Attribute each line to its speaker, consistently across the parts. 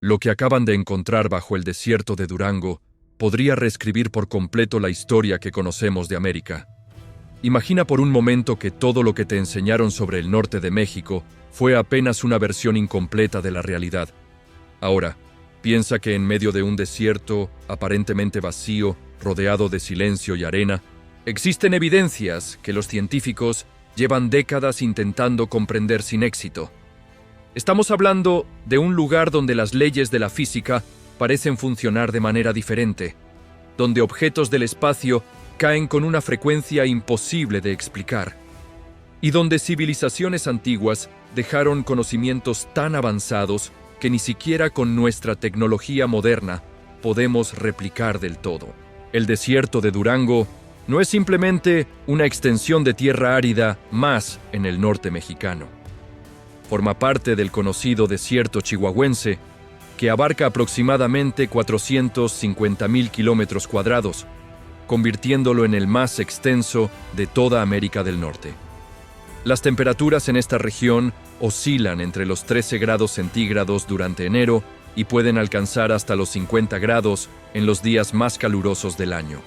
Speaker 1: Lo que acaban de encontrar bajo el desierto de Durango podría reescribir por completo la historia que conocemos de América. Imagina por un momento que todo lo que te enseñaron sobre el norte de México fue apenas una versión incompleta de la realidad. Ahora, piensa que en medio de un desierto aparentemente vacío, rodeado de silencio y arena, existen evidencias que los científicos llevan décadas intentando comprender sin éxito. Estamos hablando de un lugar donde las leyes de la física parecen funcionar de manera diferente, donde objetos del espacio caen con una frecuencia imposible de explicar, y donde civilizaciones antiguas dejaron conocimientos tan avanzados que ni siquiera con nuestra tecnología moderna podemos replicar del todo. El desierto de Durango no es simplemente una extensión de tierra árida más en el norte mexicano. Forma parte del conocido desierto chihuahuense, que abarca aproximadamente 450,000 kilómetros cuadrados, convirtiéndolo en el más extenso de toda América del Norte. Las temperaturas en esta región oscilan entre los 13 grados centígrados durante enero y pueden alcanzar hasta los 50 grados en los días más calurosos del año.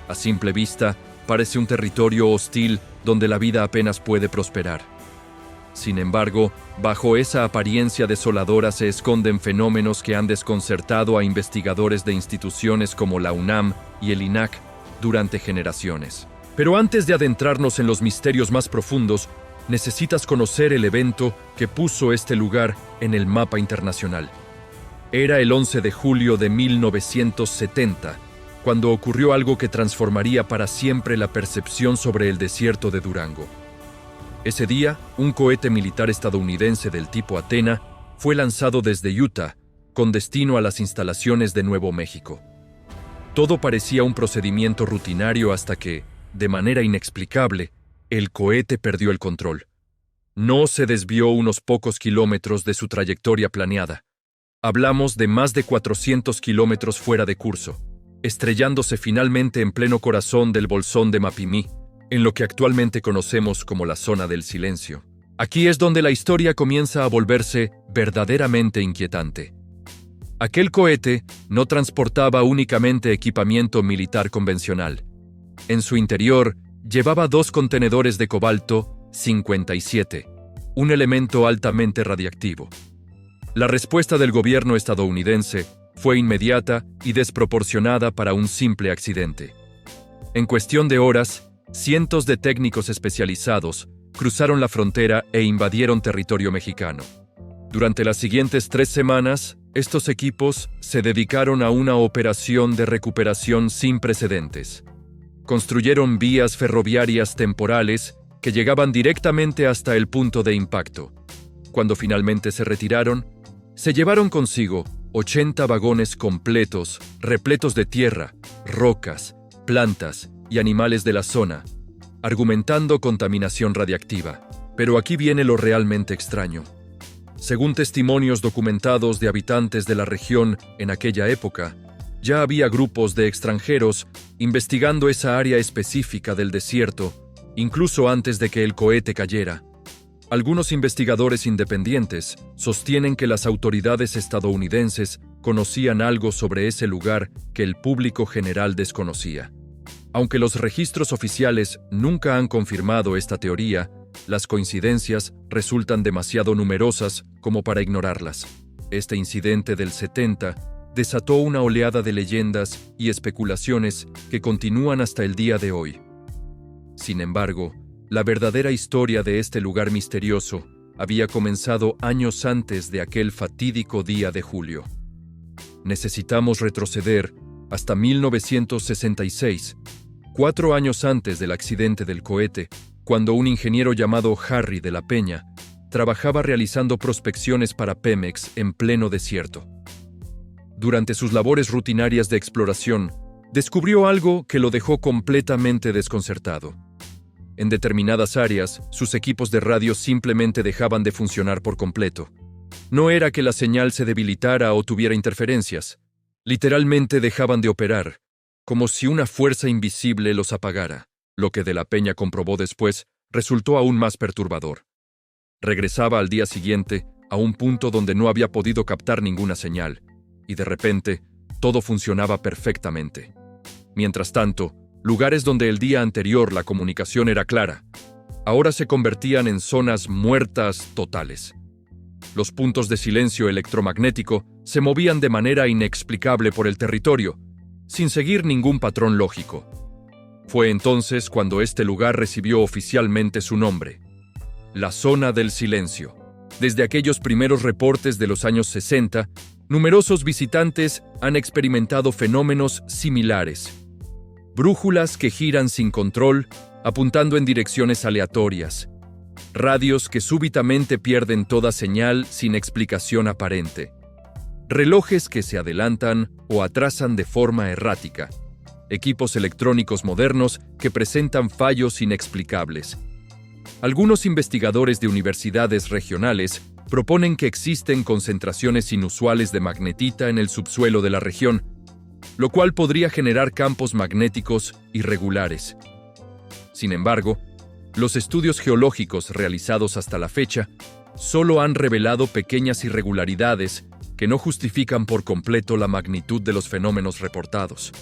Speaker 1: A simple vista, parece un territorio hostil donde la vida apenas puede prosperar. Sin embargo, bajo esa apariencia desoladora se esconden fenómenos que han desconcertado a investigadores de instituciones como la UNAM y el INAH durante generaciones. Pero antes de adentrarnos en los misterios más profundos, necesitas conocer el evento que puso este lugar en el mapa internacional. Era el 11 de julio de 1970, cuando ocurrió algo que transformaría para siempre la percepción sobre el desierto de Durango. Ese día, un cohete militar estadounidense del tipo Athena fue lanzado desde Utah, con destino a las instalaciones de Nuevo México. Todo parecía un procedimiento rutinario hasta que, de manera inexplicable, el cohete perdió el control. No se desvió unos pocos kilómetros de su trayectoria planeada. Hablamos de más de 400 kilómetros fuera de curso, estrellándose finalmente en pleno corazón del bolsón de Mapimí, en lo que actualmente conocemos como la zona del silencio. Aquí es donde la historia comienza a volverse verdaderamente inquietante. Aquel cohete no transportaba únicamente equipamiento militar convencional. En su interior llevaba 2 contenedores de cobalto 57, un elemento altamente radiactivo. La respuesta del gobierno estadounidense fue inmediata y desproporcionada para un simple accidente. En cuestión de horas, cientos de técnicos especializados cruzaron la frontera e invadieron territorio mexicano. Durante las siguientes 3 semanas, estos equipos se dedicaron a una operación de recuperación sin precedentes. Construyeron vías ferroviarias temporales que llegaban directamente hasta el punto de impacto. Cuando finalmente se retiraron, se llevaron consigo 80 vagones completos, repletos de tierra, rocas, plantas y animales de la zona, argumentando contaminación radiactiva. Pero aquí viene lo realmente extraño. Según testimonios documentados de habitantes de la región en aquella época, ya había grupos de extranjeros investigando esa área específica del desierto, incluso antes de que el cohete cayera. Algunos investigadores independientes sostienen que las autoridades estadounidenses conocían algo sobre ese lugar que el público general desconocía. Aunque los registros oficiales nunca han confirmado esta teoría, las coincidencias resultan demasiado numerosas como para ignorarlas. Este incidente del 70 desató una oleada de leyendas y especulaciones que continúan hasta el día de hoy. Sin embargo, la verdadera historia de este lugar misterioso había comenzado años antes de aquel fatídico día de julio. Necesitamos retroceder hasta 1966, 4 años antes del accidente del cohete, cuando un ingeniero llamado Harry de la Peña trabajaba realizando prospecciones para Pemex en pleno desierto. Durante sus labores rutinarias de exploración, descubrió algo que lo dejó completamente desconcertado. En determinadas áreas, sus equipos de radio simplemente dejaban de funcionar por completo. No era que la señal se debilitara o tuviera interferencias. Literalmente dejaban de operar, como si una fuerza invisible los apagara. Lo que de la Peña comprobó después resultó aún más perturbador. Regresaba al día siguiente, a un punto donde no había podido captar ninguna señal, y de repente, todo funcionaba perfectamente. Mientras tanto, lugares donde el día anterior la comunicación era clara, ahora se convertían en zonas muertas totales. Los puntos de silencio electromagnético se movían de manera inexplicable por el territorio, sin seguir ningún patrón lógico. Fue entonces cuando este lugar recibió oficialmente su nombre, la Zona del Silencio. Desde aquellos primeros reportes de los años 60, numerosos visitantes han experimentado fenómenos similares. Brújulas que giran sin control, apuntando en direcciones aleatorias. Radios que súbitamente pierden toda señal sin explicación aparente. Relojes que se adelantan o atrasan de forma errática. Equipos electrónicos modernos que presentan fallos inexplicables. Algunos investigadores de universidades regionales proponen que existen concentraciones inusuales de magnetita en el subsuelo de la región, lo cual podría generar campos magnéticos irregulares. Sin embargo, los estudios geológicos realizados hasta la fecha solo han revelado pequeñas irregularidades que no justifican por completo la magnitud de los fenómenos reportados.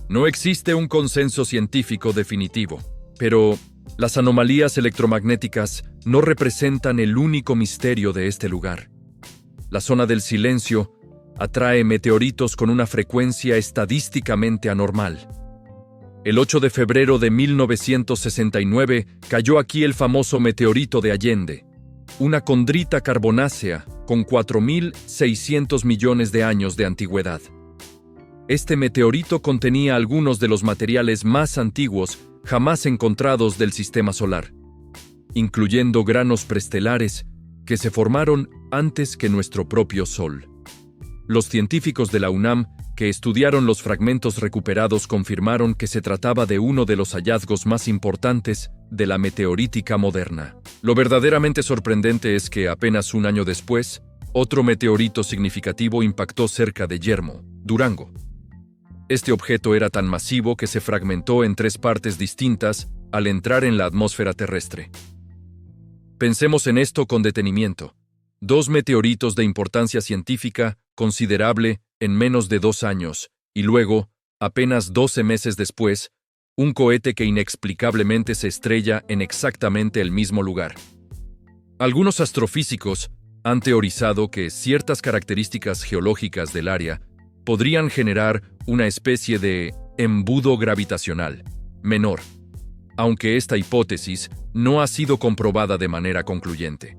Speaker 1: No existe un consenso científico definitivo, pero las anomalías electromagnéticas no representan el único misterio de este lugar. La Zona del Silencio atrae meteoritos con una frecuencia estadísticamente anormal. El 8 de febrero de 1969 cayó aquí el famoso meteorito de Allende, una condrita carbonácea con 4.600 millones de años de antigüedad. Este meteorito contenía algunos de los materiales más antiguos jamás encontrados del sistema solar, incluyendo granos preestelares que se formaron antes que nuestro propio Sol. Los científicos de la UNAM que estudiaron los fragmentos recuperados confirmaron que se trataba de uno de los hallazgos más importantes de la meteorítica moderna. Lo verdaderamente sorprendente es que apenas un año después, otro meteorito significativo impactó cerca de Yermo, Durango. Este objeto era tan masivo que se fragmentó en 3 partes distintas al entrar en la atmósfera terrestre. Pensemos en esto con detenimiento. 2 meteoritos de importancia científica considerable en menos de 2 años, y luego, apenas 12 meses después, un cohete que inexplicablemente se estrella en exactamente el mismo lugar. Algunos astrofísicos han teorizado que ciertas características geológicas del área podrían generar una especie de embudo gravitacional menor, aunque esta hipótesis no ha sido comprobada de manera concluyente.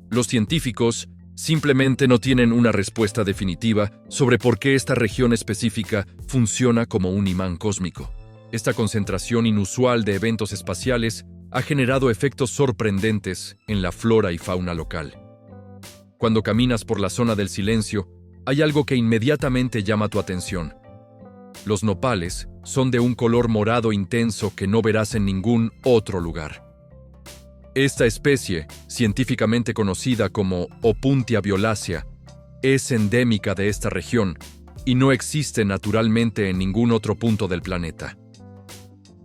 Speaker 1: Los científicos simplemente no tienen una respuesta definitiva sobre por qué esta región específica funciona como un imán cósmico. Esta concentración inusual de eventos espaciales ha generado efectos sorprendentes en la flora y fauna local. Cuando caminas por la Zona del Silencio, hay algo que inmediatamente llama tu atención. Los nopales son de un color morado intenso que no verás en ningún otro lugar. Esta especie, científicamente conocida como Opuntia violacea, es endémica de esta región y no existe naturalmente en ningún otro punto del planeta.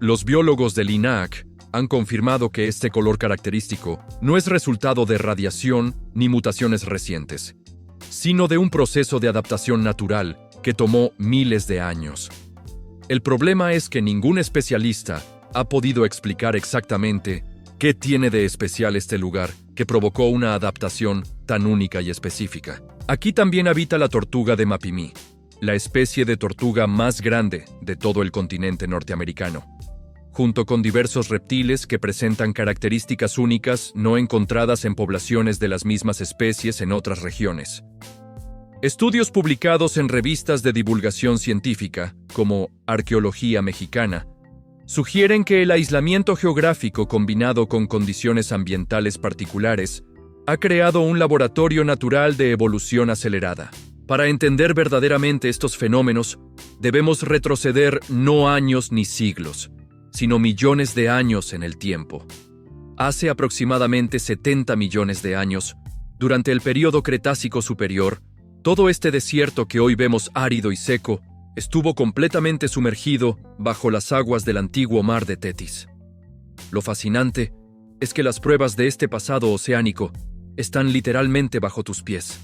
Speaker 1: Los biólogos del INAH han confirmado que este color característico no es resultado de radiación ni mutaciones recientes, sino de un proceso de adaptación natural que tomó miles de años. El problema es que ningún especialista ha podido explicar exactamente qué tiene de especial este lugar que provocó una adaptación tan única y específica. Aquí también habita la tortuga de Mapimí, la especie de tortuga más grande de todo el continente norteamericano, junto con diversos reptiles que presentan características únicas no encontradas en poblaciones de las mismas especies en otras regiones. Estudios publicados en revistas de divulgación científica, como Arqueología Mexicana, sugieren que el aislamiento geográfico combinado con condiciones ambientales particulares ha creado un laboratorio natural de evolución acelerada. Para entender verdaderamente estos fenómenos, debemos retroceder no años ni siglos, sino millones de años en el tiempo. Hace aproximadamente 70 millones de años, durante el período Cretácico Superior, todo este desierto que hoy vemos árido y seco estuvo completamente sumergido bajo las aguas del antiguo mar de Tetis. Lo fascinante es que las pruebas de este pasado oceánico están literalmente bajo tus pies.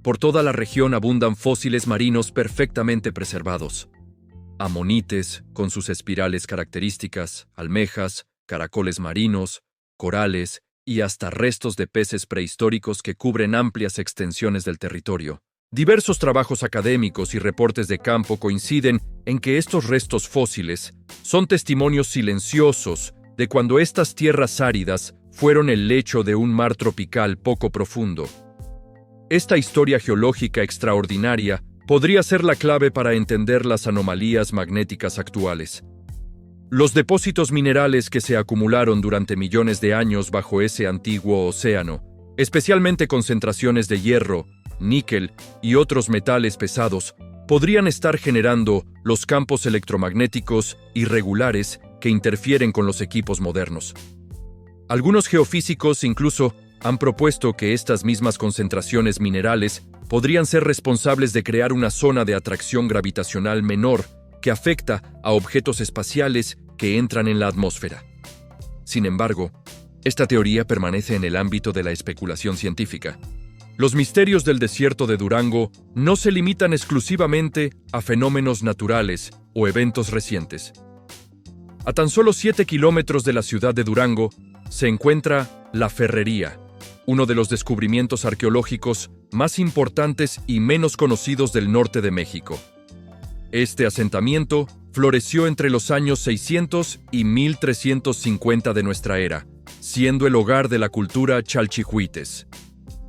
Speaker 1: Por toda la región abundan fósiles marinos perfectamente preservados. Amonites, con sus espirales características, almejas, caracoles marinos, corales y hasta restos de peces prehistóricos que cubren amplias extensiones del territorio. Diversos trabajos académicos y reportes de campo coinciden en que estos restos fósiles son testimonios silenciosos de cuando estas tierras áridas fueron el lecho de un mar tropical poco profundo. Esta historia geológica extraordinaria podría ser la clave para entender las anomalías magnéticas actuales. Los depósitos minerales que se acumularon durante millones de años bajo ese antiguo océano, especialmente concentraciones de hierro, níquel y otros metales pesados, podrían estar generando los campos electromagnéticos irregulares que interfieren con los equipos modernos. Algunos geofísicos incluso han propuesto que estas mismas concentraciones minerales podrían ser responsables de crear una zona de atracción gravitacional menor que afecta a objetos espaciales que entran en la atmósfera. Sin embargo, esta teoría permanece en el ámbito de la especulación científica. Los misterios del desierto de Durango no se limitan exclusivamente a fenómenos naturales o eventos recientes. A tan solo 7 kilómetros de la ciudad de Durango se encuentra La Ferrería, uno de los descubrimientos arqueológicos más importantes y menos conocidos del norte de México. Este asentamiento floreció entre los años 600 y 1350 de nuestra era, siendo el hogar de la cultura chalchihuites.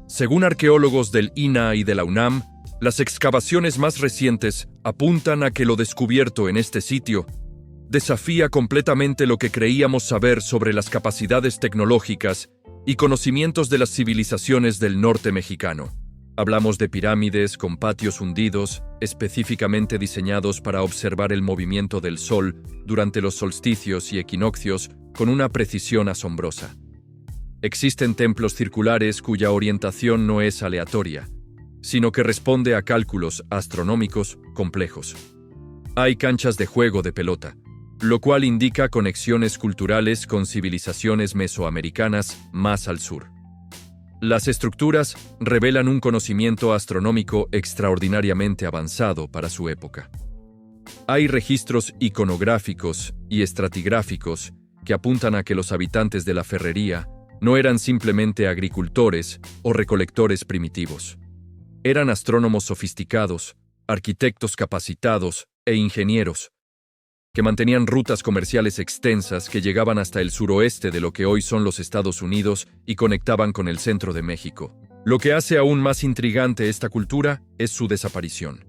Speaker 1: Según arqueólogos del INAH y de la UNAM, las excavaciones más recientes apuntan a que lo descubierto en este sitio desafía completamente lo que creíamos saber sobre las capacidades tecnológicas y conocimientos de las civilizaciones del norte mexicano. Hablamos de pirámides con patios hundidos, específicamente diseñados para observar el movimiento del sol durante los solsticios y equinoccios con una precisión asombrosa. Existen templos circulares cuya orientación no es aleatoria, sino que responde a cálculos astronómicos complejos. Hay canchas de juego de pelota, lo cual indica conexiones culturales con civilizaciones mesoamericanas más al sur. Las estructuras revelan un conocimiento astronómico extraordinariamente avanzado para su época. Hay registros iconográficos y estratigráficos que apuntan a que los habitantes de la Ferrería no eran simplemente agricultores o recolectores primitivos. Eran astrónomos sofisticados, arquitectos capacitados e ingenieros, que mantenían rutas comerciales extensas que llegaban hasta el suroeste de lo que hoy son los Estados Unidos y conectaban con el centro de México. Lo que hace aún más intrigante esta cultura es su desaparición.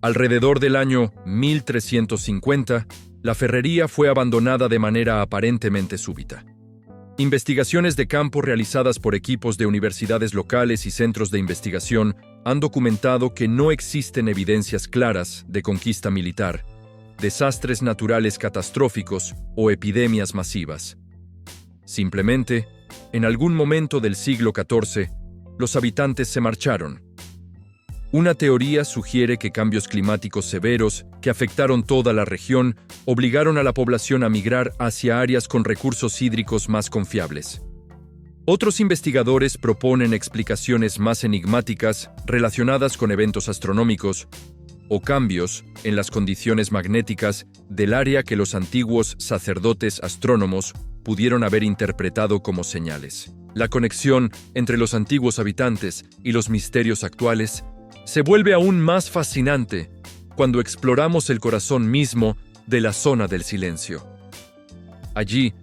Speaker 1: Alrededor del año 1350, la Ferrería fue abandonada de manera aparentemente súbita. Investigaciones de campo realizadas por equipos de universidades locales y centros de investigación han documentado que no existen evidencias claras de conquista militar, desastres naturales catastróficos o epidemias masivas. Simplemente, en algún momento del siglo XIV, los habitantes se marcharon. Una teoría sugiere que cambios climáticos severos que afectaron toda la región obligaron a la población a migrar hacia áreas con recursos hídricos más confiables. Otros investigadores proponen explicaciones más enigmáticas relacionadas con eventos astronómicos o cambios en las condiciones magnéticas del área que los antiguos sacerdotes astrónomos pudieron haber interpretado como señales. La conexión entre los antiguos habitantes y los misterios actuales se vuelve aún más fascinante cuando exploramos el corazón mismo de la zona del silencio. Allí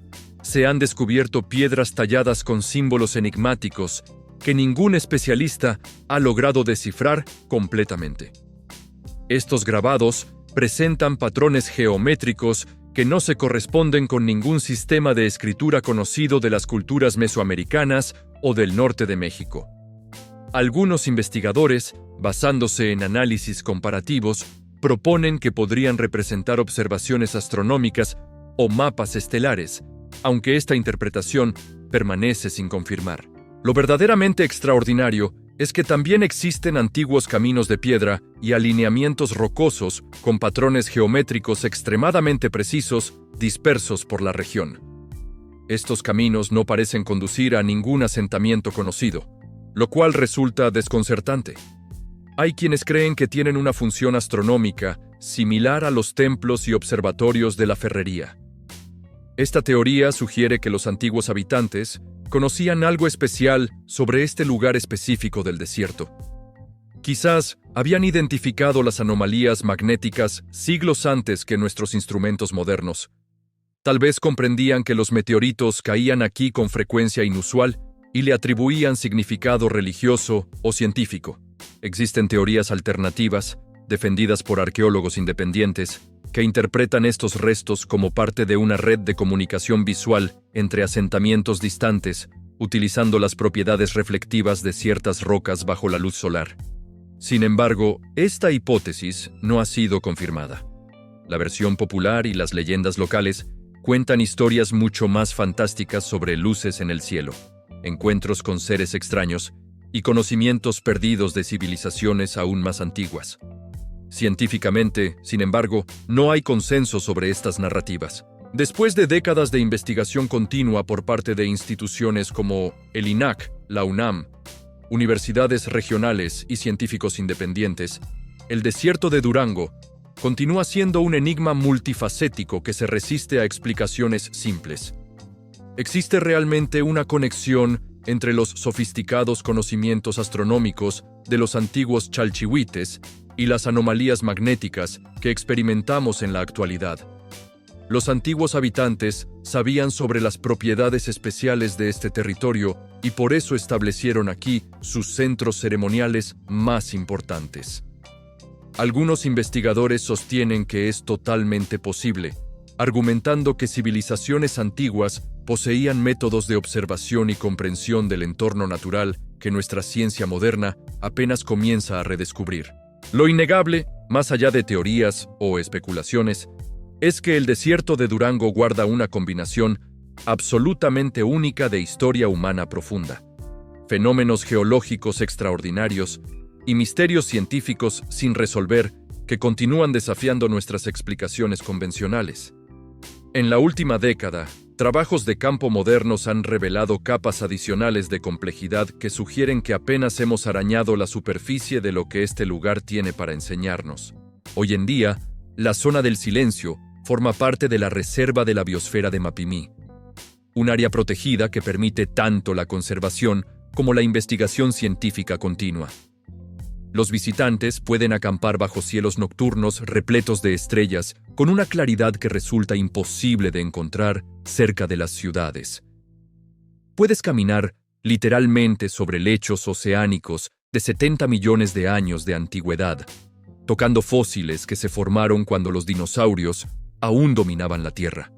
Speaker 1: se han descubierto piedras talladas con símbolos enigmáticos que ningún especialista ha logrado descifrar completamente. Estos grabados presentan patrones geométricos que no se corresponden con ningún sistema de escritura conocido de las culturas mesoamericanas o del norte de México. Algunos investigadores, basándose en análisis comparativos, proponen que podrían representar observaciones astronómicas o mapas estelares, aunque esta interpretación permanece sin confirmar. Lo verdaderamente extraordinario es que también existen antiguos caminos de piedra y alineamientos rocosos con patrones geométricos extremadamente precisos dispersos por la región. Estos caminos no parecen conducir a ningún asentamiento conocido, lo cual resulta desconcertante. Hay quienes creen que tienen una función astronómica similar a los templos y observatorios de la ferrería. Esta teoría sugiere que los antiguos habitantes conocían algo especial sobre este lugar específico del desierto. Quizás habían identificado las anomalías magnéticas siglos antes que nuestros instrumentos modernos. Tal vez comprendían que los meteoritos caían aquí con frecuencia inusual y le atribuían significado religioso o científico. Existen teorías alternativas, defendidas por arqueólogos independientes, que interpretan estos restos como parte de una red de comunicación visual entre asentamientos distantes, utilizando las propiedades reflectivas de ciertas rocas bajo la luz solar. Sin embargo, esta hipótesis no ha sido confirmada. La versión popular y las leyendas locales cuentan historias mucho más fantásticas sobre luces en el cielo, encuentros con seres extraños y conocimientos perdidos de civilizaciones aún más antiguas. Científicamente, sin embargo, no hay consenso sobre estas narrativas. Después de décadas de investigación continua por parte de instituciones como el INAH, la UNAM, universidades regionales y científicos independientes, el desierto de Durango continúa siendo un enigma multifacético que se resiste a explicaciones simples. ¿Existe realmente una conexión entre los sofisticados conocimientos astronómicos de los antiguos chalchihuites y las anomalías magnéticas que experimentamos en la actualidad? Los antiguos habitantes sabían sobre las propiedades especiales de este territorio y por eso establecieron aquí sus centros ceremoniales más importantes. Algunos investigadores sostienen que es totalmente posible, argumentando que civilizaciones antiguas poseían métodos de observación y comprensión del entorno natural que nuestra ciencia moderna apenas comienza a redescubrir. Lo innegable, más allá de teorías o especulaciones, es que el desierto de Durango guarda una combinación absolutamente única de historia humana profunda, fenómenos geológicos extraordinarios y misterios científicos sin resolver que continúan desafiando nuestras explicaciones convencionales. En la última década, trabajos de campo modernos han revelado capas adicionales de complejidad que sugieren que apenas hemos arañado la superficie de lo que este lugar tiene para enseñarnos. Hoy en día, la zona del silencio forma parte de la Reserva de la Biosfera de Mapimí, un área protegida que permite tanto la conservación como la investigación científica continua. Los visitantes pueden acampar bajo cielos nocturnos repletos de estrellas con una claridad que resulta imposible de encontrar cerca de las ciudades. Puedes caminar literalmente sobre lechos oceánicos de 70 millones de años de antigüedad, tocando fósiles que se formaron cuando los dinosaurios aún dominaban la Tierra.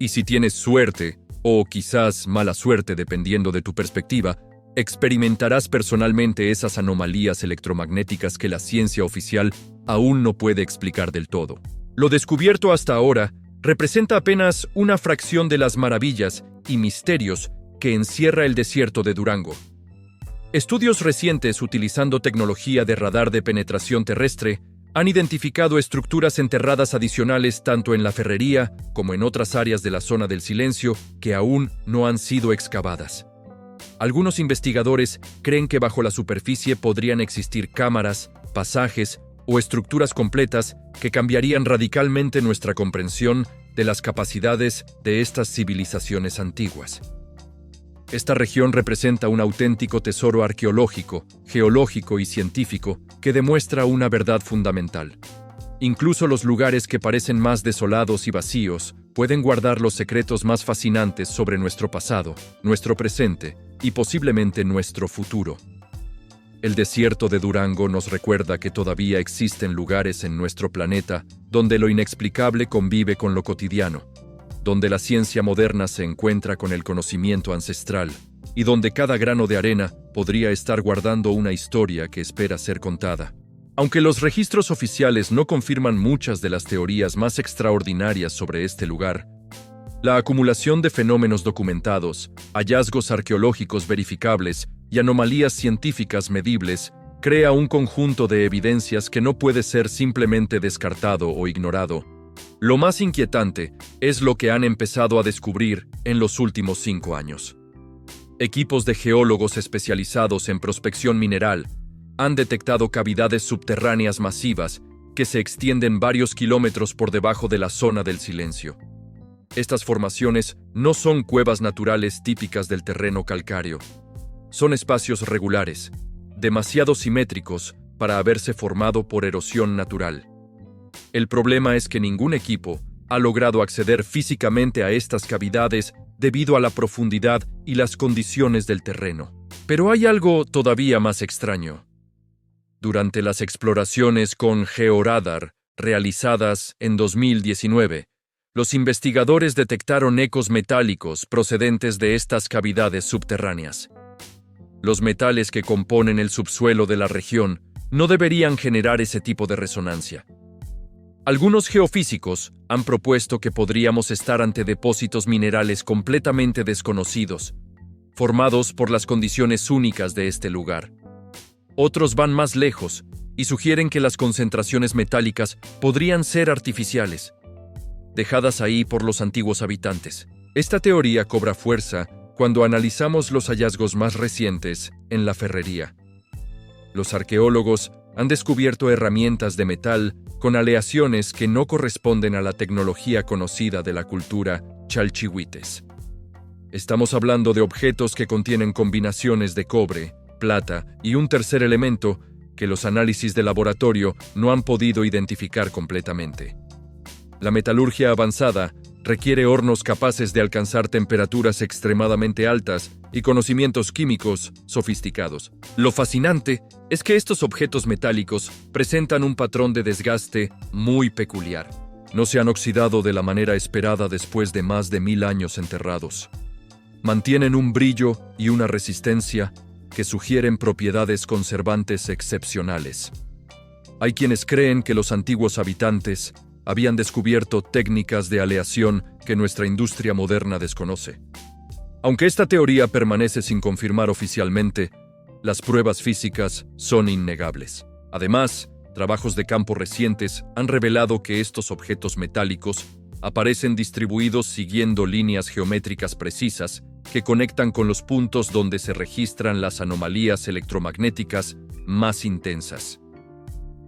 Speaker 1: Y si tienes suerte, o quizás mala suerte dependiendo de tu perspectiva, experimentarás personalmente esas anomalías electromagnéticas que la ciencia oficial aún no puede explicar del todo. Lo descubierto hasta ahora representa apenas una fracción de las maravillas y misterios que encierra el desierto de Durango. Estudios recientes utilizando tecnología de radar de penetración terrestre han identificado estructuras enterradas adicionales tanto en la ferrería como en otras áreas de la zona del silencio que aún no han sido excavadas. Algunos investigadores creen que bajo la superficie podrían existir cámaras, pasajes o estructuras completas que cambiarían radicalmente nuestra comprensión de las capacidades de estas civilizaciones antiguas. Esta región representa un auténtico tesoro arqueológico, geológico y científico que demuestra una verdad fundamental. Incluso los lugares que parecen más desolados y vacíos pueden guardar los secretos más fascinantes sobre nuestro pasado, nuestro presente y posiblemente nuestro futuro. El desierto de Durango nos recuerda que todavía existen lugares en nuestro planeta donde lo inexplicable convive con lo cotidiano, donde la ciencia moderna se encuentra con el conocimiento ancestral y donde cada grano de arena podría estar guardando una historia que espera ser contada. Aunque los registros oficiales no confirman muchas de las teorías más extraordinarias sobre este lugar, la acumulación de fenómenos documentados, hallazgos arqueológicos verificables y anomalías científicas medibles crea un conjunto de evidencias que no puede ser simplemente descartado o ignorado, Lo más inquietante es lo que han empezado a descubrir en los últimos 5 años. Equipos de geólogos especializados en prospección mineral han detectado cavidades subterráneas masivas que se extienden varios kilómetros por debajo de la zona del silencio. Estas formaciones no son cuevas naturales típicas del terreno calcáreo. Son espacios regulares, demasiado simétricos para haberse formado por erosión natural. El problema es que ningún equipo ha logrado acceder físicamente a estas cavidades debido a la profundidad y las condiciones del terreno. Pero hay algo todavía más extraño. Durante las exploraciones con georadar realizadas en 2019, los investigadores detectaron ecos metálicos procedentes de estas cavidades subterráneas. Los metales que componen el subsuelo de la región no deberían generar ese tipo de resonancia. Algunos geofísicos han propuesto que podríamos estar ante depósitos minerales completamente desconocidos, formados por las condiciones únicas de este lugar. Otros van más lejos y sugieren que las concentraciones metálicas podrían ser artificiales, dejadas ahí por los antiguos habitantes. Esta teoría cobra fuerza cuando analizamos los hallazgos más recientes en la ferrería. Los arqueólogos han descubierto herramientas de metal con aleaciones que no corresponden a la tecnología conocida de la cultura chalchihuites. Estamos hablando de objetos que contienen combinaciones de cobre, plata y un tercer elemento que los análisis de laboratorio no han podido identificar completamente. La metalurgia avanzada requiere hornos capaces de alcanzar temperaturas extremadamente altas y conocimientos químicos sofisticados. Lo fascinante es que estos objetos metálicos presentan un patrón de desgaste muy peculiar. No se han oxidado de la manera esperada después de más de 1000 años enterrados. Mantienen un brillo y una resistencia que sugieren propiedades conservantes excepcionales. Hay quienes creen que los antiguos habitantes habían descubierto técnicas de aleación que nuestra industria moderna desconoce. Aunque esta teoría permanece sin confirmar oficialmente, las pruebas físicas son innegables. Además, trabajos de campo recientes han revelado que estos objetos metálicos aparecen distribuidos siguiendo líneas geométricas precisas que conectan con los puntos donde se registran las anomalías electromagnéticas más intensas.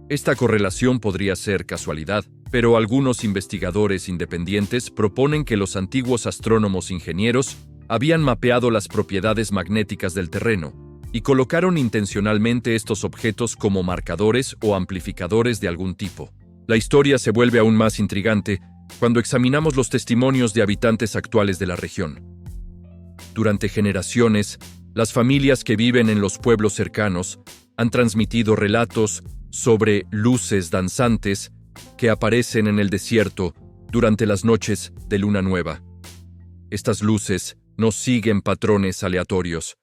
Speaker 1: Esta correlación podría ser casualidad, pero algunos investigadores independientes proponen que los antiguos astrónomos ingenieros habían mapeado las propiedades magnéticas del terreno y colocaron intencionalmente estos objetos como marcadores o amplificadores de algún tipo. La historia se vuelve aún más intrigante cuando examinamos los testimonios de habitantes actuales de la región. Durante generaciones, las familias que viven en los pueblos cercanos han transmitido relatos sobre luces danzantes que aparecen en el desierto durante las noches de luna nueva. Estas luces no siguen patrones aleatorios.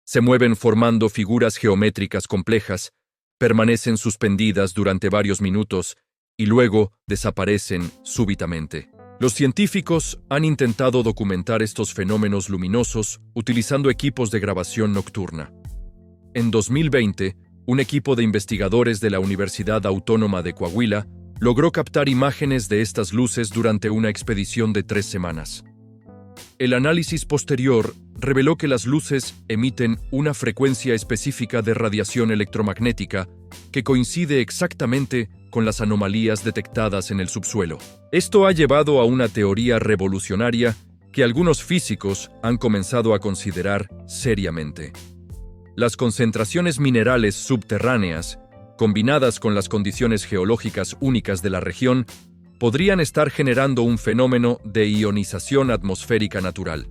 Speaker 1: Se mueven formando figuras geométricas complejas, permanecen suspendidas durante varios minutos y luego desaparecen súbitamente. Los científicos han intentado documentar estos fenómenos luminosos utilizando equipos de grabación nocturna. En 2020, un equipo de investigadores de la Universidad Autónoma de Coahuila logró captar imágenes de estas luces durante una expedición de 3 semanas. El análisis posterior reveló que las luces emiten una frecuencia específica de radiación electromagnética que coincide exactamente con las anomalías detectadas en el subsuelo. Esto ha llevado a una teoría revolucionaria que algunos físicos han comenzado a considerar seriamente. Las concentraciones minerales subterráneas, combinadas con las condiciones geológicas únicas de la región, podrían estar generando un fenómeno de ionización atmosférica natural.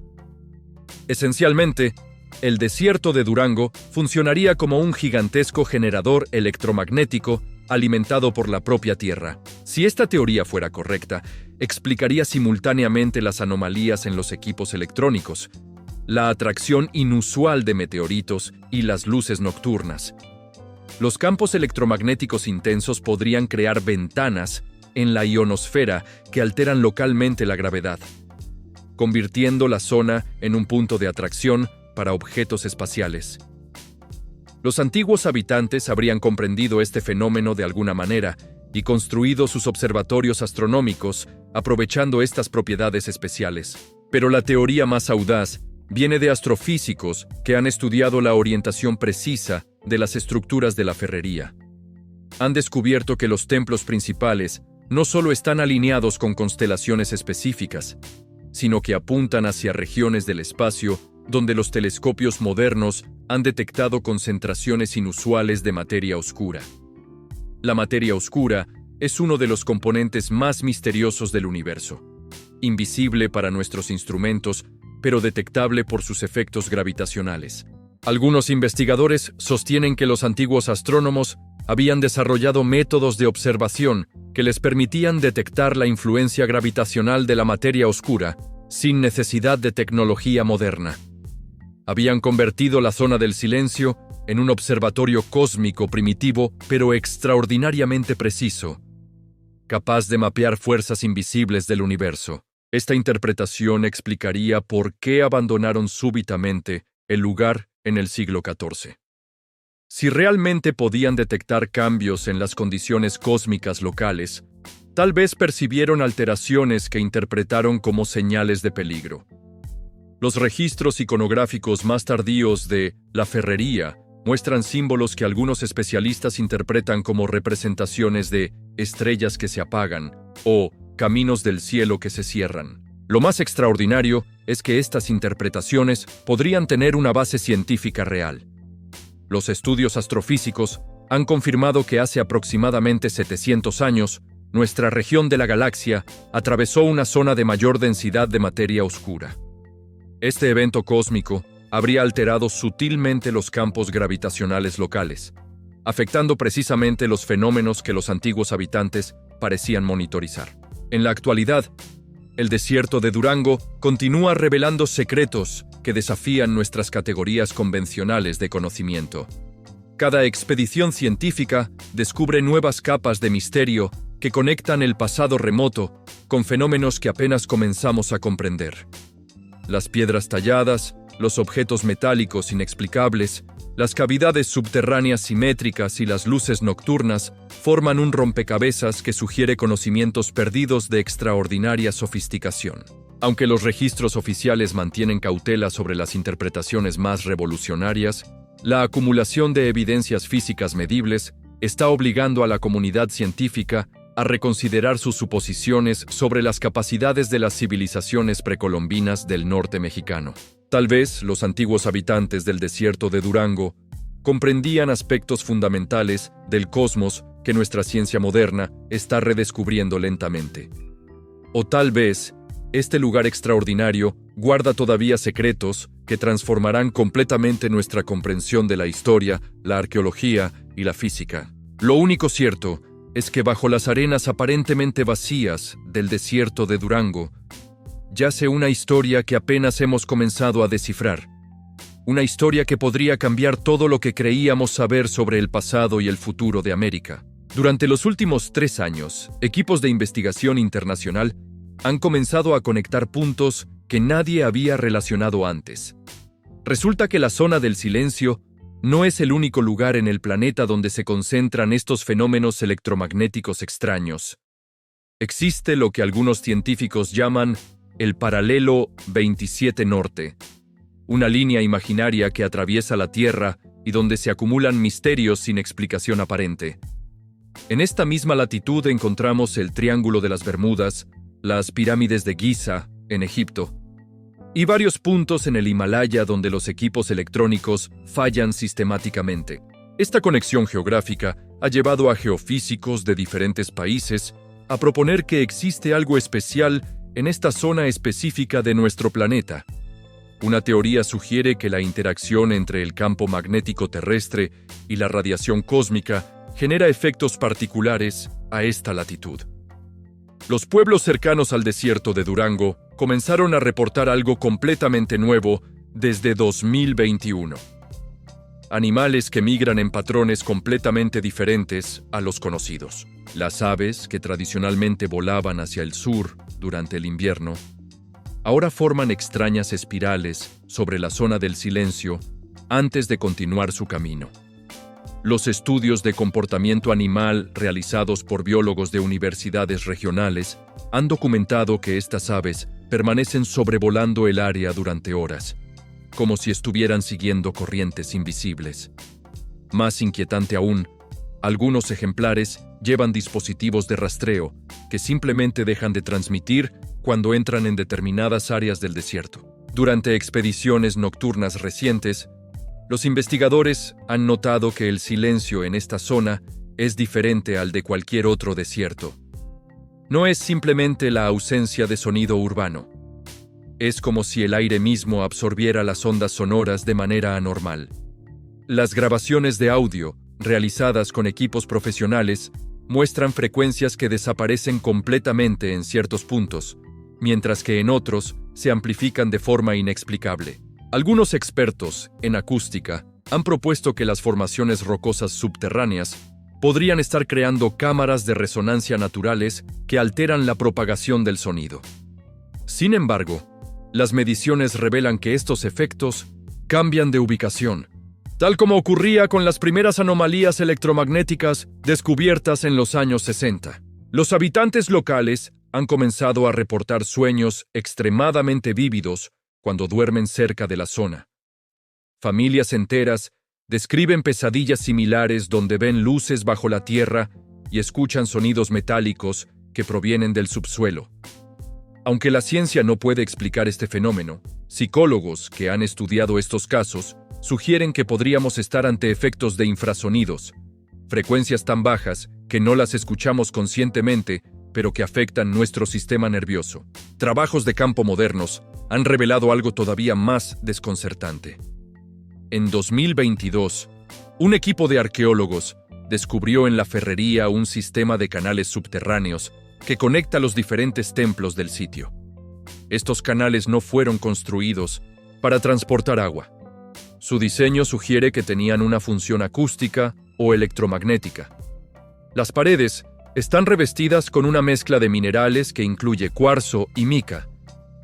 Speaker 1: Esencialmente, el desierto de Durango funcionaría como un gigantesco generador electromagnético alimentado por la propia Tierra. Si esta teoría fuera correcta, explicaría simultáneamente las anomalías en los equipos electrónicos, la atracción inusual de meteoritos y las luces nocturnas. Los campos electromagnéticos intensos podrían crear ventanas en la ionosfera que alteran localmente la gravedad, convirtiendo la zona en un punto de atracción para objetos espaciales. Los antiguos habitantes habrían comprendido este fenómeno de alguna manera y construido sus observatorios astronómicos, aprovechando estas propiedades especiales. Pero la teoría más audaz viene de astrofísicos que han estudiado la orientación precisa de las estructuras de la ferrería. Han descubierto que los templos principales no solo están alineados con constelaciones específicas, sino que apuntan hacia regiones del espacio donde los telescopios modernos han detectado concentraciones inusuales de materia oscura. La materia oscura es uno de los componentes más misteriosos del universo, invisible para nuestros instrumentos, pero detectable por sus efectos gravitacionales. Algunos investigadores sostienen que los antiguos astrónomos habían desarrollado métodos de observación que les permitían detectar la influencia gravitacional de la materia oscura sin necesidad de tecnología moderna. Habían convertido la zona del silencio en un observatorio cósmico primitivo, pero extraordinariamente preciso, capaz de mapear fuerzas invisibles del universo. Esta interpretación explicaría por qué abandonaron súbitamente el lugar en el siglo XIV. Si realmente podían detectar cambios en las condiciones cósmicas locales, tal vez percibieron alteraciones que interpretaron como señales de peligro. Los registros iconográficos más tardíos de la ferrería muestran símbolos que algunos especialistas interpretan como representaciones de estrellas que se apagan o caminos del cielo que se cierran. Lo más extraordinario es que estas interpretaciones podrían tener una base científica real. Los estudios astrofísicos han confirmado que hace aproximadamente 700 años, nuestra región de la galaxia atravesó una zona de mayor densidad de materia oscura. Este evento cósmico habría alterado sutilmente los campos gravitacionales locales, afectando precisamente los fenómenos que los antiguos habitantes parecían monitorizar. En la actualidad, el desierto de Durango continúa revelando secretos que desafían nuestras categorías convencionales de conocimiento. Cada expedición científica descubre nuevas capas de misterio que conectan el pasado remoto con fenómenos que apenas comenzamos a comprender. Las piedras talladas, los objetos metálicos inexplicables, las cavidades subterráneas simétricas y las luces nocturnas forman un rompecabezas que sugiere conocimientos perdidos de extraordinaria sofisticación. Aunque los registros oficiales mantienen cautela sobre las interpretaciones más revolucionarias, la acumulación de evidencias físicas medibles está obligando a la comunidad científica a reconsiderar sus suposiciones sobre las capacidades de las civilizaciones precolombinas del norte mexicano. Tal vez los antiguos habitantes del desierto de Durango comprendían aspectos fundamentales del cosmos que nuestra ciencia moderna está redescubriendo lentamente. O tal vez este lugar extraordinario guarda todavía secretos que transformarán completamente nuestra comprensión de la historia, la arqueología y la física. Lo único cierto es que bajo las arenas aparentemente vacías del desierto de Durango yace una historia que apenas hemos comenzado a descifrar. Una historia que podría cambiar todo lo que creíamos saber sobre el pasado y el futuro de América. Durante los últimos 3 años, equipos de investigación internacional han comenzado a conectar puntos que nadie había relacionado antes. Resulta que la zona del silencio no es el único lugar en el planeta donde se concentran estos fenómenos electromagnéticos extraños. Existe lo que algunos científicos llaman el paralelo 27 Norte, una línea imaginaria que atraviesa la Tierra y donde se acumulan misterios sin explicación aparente. En esta misma latitud encontramos el Triángulo de las Bermudas, las pirámides de Giza, en Egipto, y varios puntos en el Himalaya donde los equipos electrónicos fallan sistemáticamente. Esta conexión geográfica ha llevado a geofísicos de diferentes países a proponer que existe algo especial en esta zona específica de nuestro planeta. Una teoría sugiere que la interacción entre el campo magnético terrestre y la radiación cósmica genera efectos particulares a esta latitud. Los pueblos cercanos al desierto de Durango comenzaron a reportar algo completamente nuevo desde 2021. Animales que migran en patrones completamente diferentes a los conocidos. Las aves, que tradicionalmente volaban hacia el sur durante el invierno, ahora forman extrañas espirales sobre la zona del silencio antes de continuar su camino. Los estudios de comportamiento animal realizados por biólogos de universidades regionales han documentado que estas aves permanecen sobrevolando el área durante horas, como si estuvieran siguiendo corrientes invisibles. Más inquietante aún, algunos ejemplares llevan dispositivos de rastreo que simplemente dejan de transmitir cuando entran en determinadas áreas del desierto. Durante expediciones nocturnas recientes, los investigadores han notado que el silencio en esta zona es diferente al de cualquier otro desierto. No es simplemente la ausencia de sonido urbano. Es como si el aire mismo absorbiera las ondas sonoras de manera anormal. Las grabaciones de audio, realizadas con equipos profesionales, muestran frecuencias que desaparecen completamente en ciertos puntos, mientras que en otros se amplifican de forma inexplicable. Algunos expertos en acústica han propuesto que las formaciones rocosas subterráneas podrían estar creando cámaras de resonancia naturales que alteran la propagación del sonido. Sin embargo, las mediciones revelan que estos efectos cambian de ubicación, tal como ocurría con las primeras anomalías electromagnéticas descubiertas en los años 60. Los habitantes locales han comenzado a reportar sueños extremadamente vívidos cuando duermen cerca de la zona. Familias enteras describen pesadillas similares donde ven luces bajo la tierra y escuchan sonidos metálicos que provienen del subsuelo. Aunque la ciencia no puede explicar este fenómeno, psicólogos que han estudiado estos casos sugieren que podríamos estar ante efectos de infrasonidos, frecuencias tan bajas que no las escuchamos conscientemente, pero que afectan nuestro sistema nervioso. Trabajos de campo modernos han revelado algo todavía más desconcertante. En 2022, un equipo de arqueólogos descubrió en la Ferrería un sistema de canales subterráneos que conecta los diferentes templos del sitio. Estos canales no fueron construidos para transportar agua. Su diseño sugiere que tenían una función acústica o electromagnética. Las paredes están revestidas con una mezcla de minerales que incluye cuarzo y mica,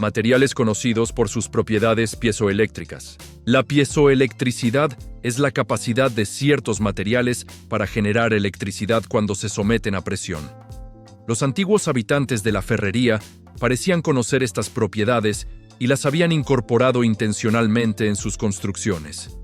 Speaker 1: materiales conocidos por sus propiedades piezoeléctricas. La piezoelectricidad es la capacidad de ciertos materiales para generar electricidad cuando se someten a presión. Los antiguos habitantes de la Ferrería parecían conocer estas propiedades y las habían incorporado intencionalmente en sus construcciones.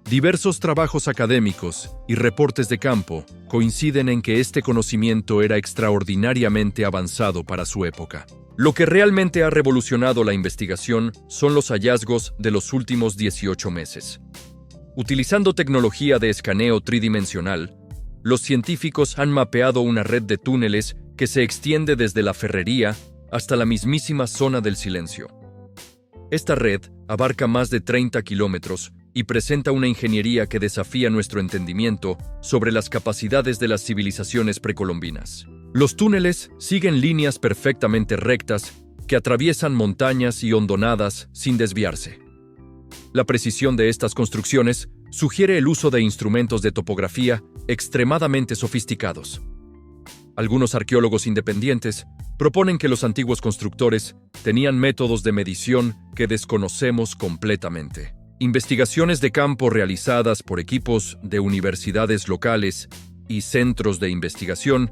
Speaker 1: Diversos trabajos académicos y reportes de campo coinciden en que este conocimiento era extraordinariamente avanzado para su época. Lo que realmente ha revolucionado la investigación son los hallazgos de los últimos 18 meses. Utilizando tecnología de escaneo tridimensional, los científicos han mapeado una red de túneles que se extiende desde la Ferrería hasta la mismísima zona del silencio. Esta red abarca más de 30 kilómetros y presenta una ingeniería que desafía nuestro entendimiento sobre las capacidades de las civilizaciones precolombinas. Los túneles siguen líneas perfectamente rectas que atraviesan montañas y hondonadas sin desviarse. La precisión de estas construcciones sugiere el uso de instrumentos de topografía extremadamente sofisticados. Algunos arqueólogos independientes proponen que los antiguos constructores tenían métodos de medición que desconocemos completamente. Investigaciones de campo realizadas por equipos de universidades locales y centros de investigación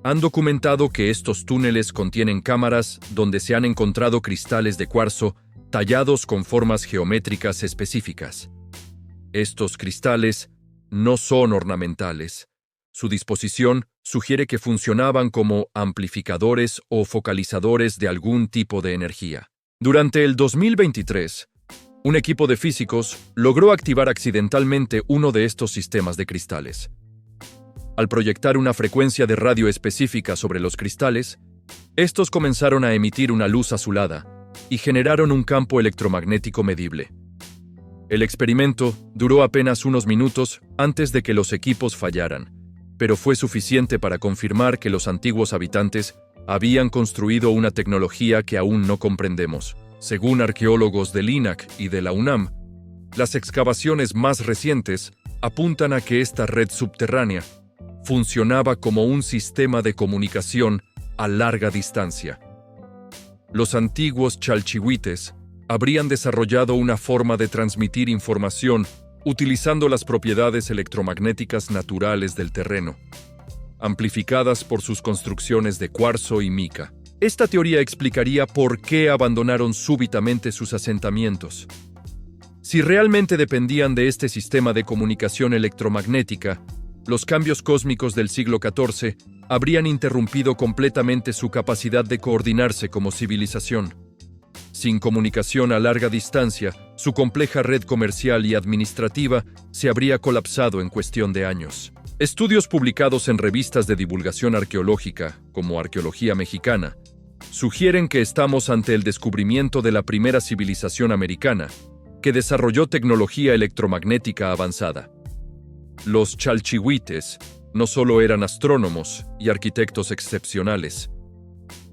Speaker 1: han documentado que estos túneles contienen cámaras donde se han encontrado cristales de cuarzo tallados con formas geométricas específicas. Estos cristales no son ornamentales. Su disposición sugiere que funcionaban como amplificadores o focalizadores de algún tipo de energía. Durante el 2023, un equipo de físicos logró activar accidentalmente uno de estos sistemas de cristales. Al proyectar una frecuencia de radio específica sobre los cristales, estos comenzaron a emitir una luz azulada y generaron un campo electromagnético medible. El experimento duró apenas unos minutos antes de que los equipos fallaran, pero fue suficiente para confirmar que los antiguos habitantes habían construido una tecnología que aún no comprendemos. Según arqueólogos del INAH y de la UNAM, las excavaciones más recientes apuntan a que esta red subterránea funcionaba como un sistema de comunicación a larga distancia. Los antiguos chalchihuites habrían desarrollado una forma de transmitir información utilizando las propiedades electromagnéticas naturales del terreno, amplificadas por sus construcciones de cuarzo y mica. Esta teoría explicaría por qué abandonaron súbitamente sus asentamientos. Si realmente dependían de este sistema de comunicación electromagnética, los cambios cósmicos del siglo XIV habrían interrumpido completamente su capacidad de coordinarse como civilización. Sin comunicación a larga distancia, su compleja red comercial y administrativa se habría colapsado en cuestión de años. Estudios publicados en revistas de divulgación arqueológica, como Arqueología Mexicana, sugieren que estamos ante el descubrimiento de la primera civilización americana, que desarrolló tecnología electromagnética avanzada. Los chalchihuites no solo eran astrónomos y arquitectos excepcionales,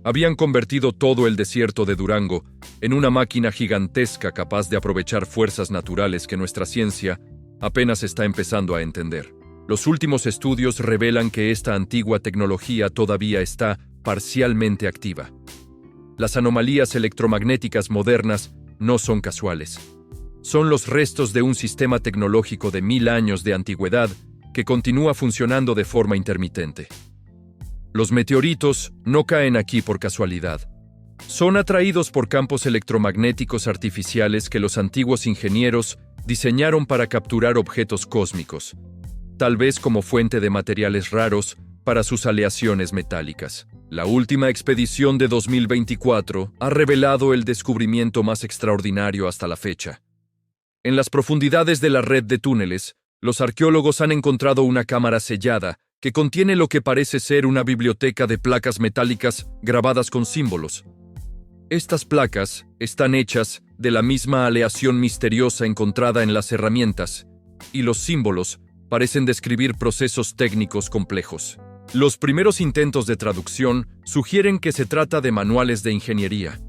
Speaker 1: habían convertido todo el desierto de Durango en una máquina gigantesca capaz de aprovechar fuerzas naturales que nuestra ciencia apenas está empezando a entender. Los últimos estudios revelan que esta antigua tecnología todavía está parcialmente activa. Las anomalías electromagnéticas modernas no son casuales. Son los restos de un sistema tecnológico de 1000 años de antigüedad que continúa funcionando de forma intermitente. Los meteoritos no caen aquí por casualidad. Son atraídos por campos electromagnéticos artificiales que los antiguos ingenieros diseñaron para capturar objetos cósmicos, tal vez como fuente de materiales raros para sus aleaciones metálicas. La última expedición de 2024 ha revelado el descubrimiento más extraordinario hasta la fecha. En las profundidades de la red de túneles, los arqueólogos han encontrado una cámara sellada que contiene lo que parece ser una biblioteca de placas metálicas grabadas con símbolos. Estas placas están hechas de la misma aleación misteriosa encontrada en las herramientas, y los símbolos parecen describir procesos técnicos complejos. Los primeros intentos de traducción sugieren que se trata de manuales de ingeniería,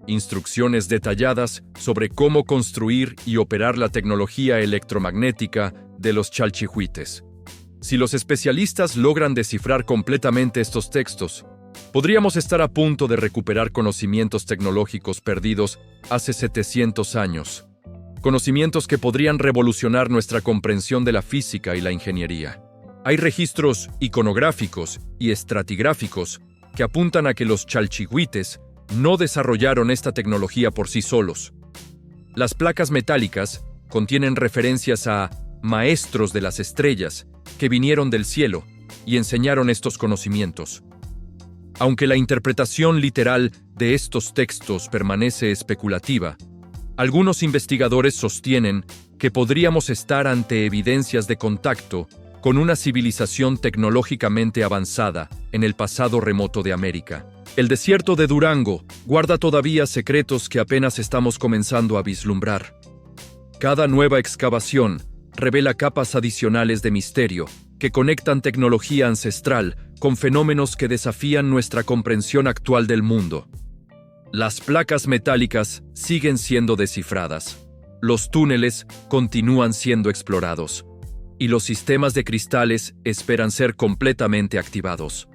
Speaker 1: instrucciones detalladas sobre cómo construir y operar la tecnología electromagnética de los chalchihuites. Si los especialistas logran descifrar completamente estos textos, podríamos estar a punto de recuperar conocimientos tecnológicos perdidos hace 700 años, conocimientos que podrían revolucionar nuestra comprensión de la física y la ingeniería. Hay registros iconográficos y estratigráficos que apuntan a que los chalchihuites no desarrollaron esta tecnología por sí solos. Las placas metálicas contienen referencias a maestros de las estrellas que vinieron del cielo y enseñaron estos conocimientos. Aunque la interpretación literal de estos textos permanece especulativa, algunos investigadores sostienen que podríamos estar ante evidencias de contacto con una civilización tecnológicamente avanzada en el pasado remoto de América. El desierto de Durango guarda todavía secretos que apenas estamos comenzando a vislumbrar. Cada nueva excavación revela capas adicionales de misterio que conectan tecnología ancestral con fenómenos que desafían nuestra comprensión actual del mundo. Las placas metálicas siguen siendo descifradas, los túneles continúan siendo explorados, y los sistemas de cristales esperan ser completamente activados.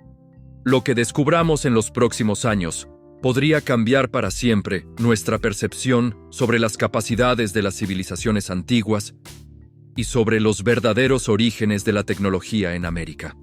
Speaker 1: Lo que descubramos en los próximos años podría cambiar para siempre nuestra percepción sobre las capacidades de las civilizaciones antiguas y sobre los verdaderos orígenes de la tecnología en América.